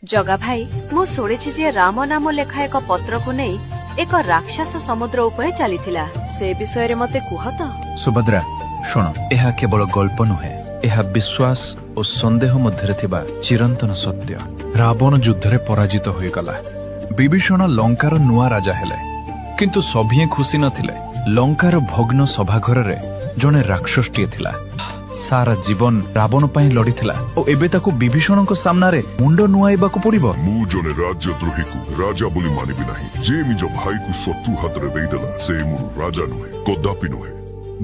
जगा भाई मु शुणिछि जे राम नाम लेखा एक पत्र को नहीं एक राक्षस समुद्र उपरे चलीथिला से विषय रे मते कुह तो। सुभद्रा शुण, यह केवल गल्प नुहे, यह विश्वास और संदेह मध्य थिबा चिरंतन सत्य। रावण युद्धरे पराजित होइगला। विभीषण लंकार नुआ राजा हेले, किंतु सभिए खुशी नथिले। लंकार भग्न सभाघर रे जने राक्षसटीए थिला। सारा जीवन रावण पाई लड़ीथिला और एबे ताकू विभीषणक सामना रे मुंड नुआइबाकू पड़िबो। मु जने राज्यद्रोही को राजा बोली मानिबि नाही। जे निज भाई को शत्रु हाथ रे देइदेला से मु राजा नुहे, कदापि नुहे।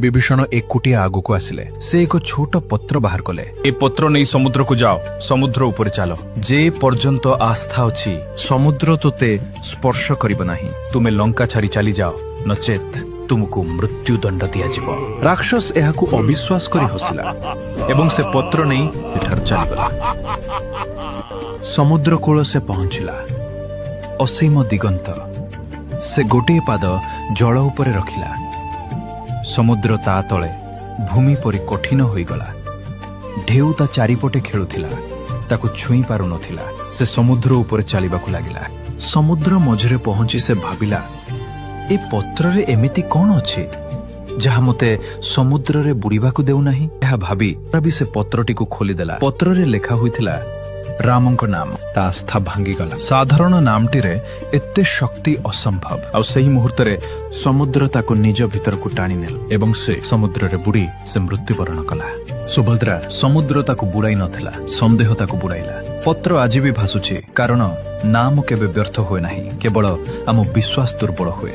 विभीषण एकुटिया आगुक आसिले। से एक छोट पत्र बाहर कले। ए पत्र नहीं समुद्र को जाओ, समुद्र ऊपर चलो। जे पर्यंत आस्था अछि समुद्र तोते स्पर्श करिब नाही। तुमे लंका छाड़ी चली जाओ, नचेत तुमको मृत्यु दंड दिया जीवो। राक्षस एहाकू अविश्वास करी हसिला एवं से पत्र नहीं एठार चलीगला। समुद्र कूल से पहुंचिला। असीम दिगंत। से गोटे पाद जल उपरे रखिला। समुद्र ता तले भूमि परि कठिन होइगला। ढेउ ता चारिपटे खेलुथिला, ताकू छुई पारु नथिला। से समुद्र उपरे चलिबाकू लागिला। समुद्र मझरे पहुंची से भाबिला, ए पत्र रे एमिति कौन अछि जहा मते समुद्र रे बुड़ीबाकू देउ नाही। यह भाबी रवि से पत्रटी को खोली देला। पत्र रे लेखा हुइथिला रामंक नाम। ता आस्था भांगी गला। साधारण नामटी रे एते शक्ति असंभव। आ सही मुहूर्त रे समुद्र ताको निज भीतर को टाणी नेल एवं से समुद्र रे बुड़ी से मृत्युवरण कला। सुभद्रा समुद्र ताको बुड़ाई नथिला, संदेह ताको बुड़ाइला। पत्र आज भी भासुछि, कारण नाम केबे व्यर्थ हुए नाही, केवल आम विश्वास दुर्बल हुए।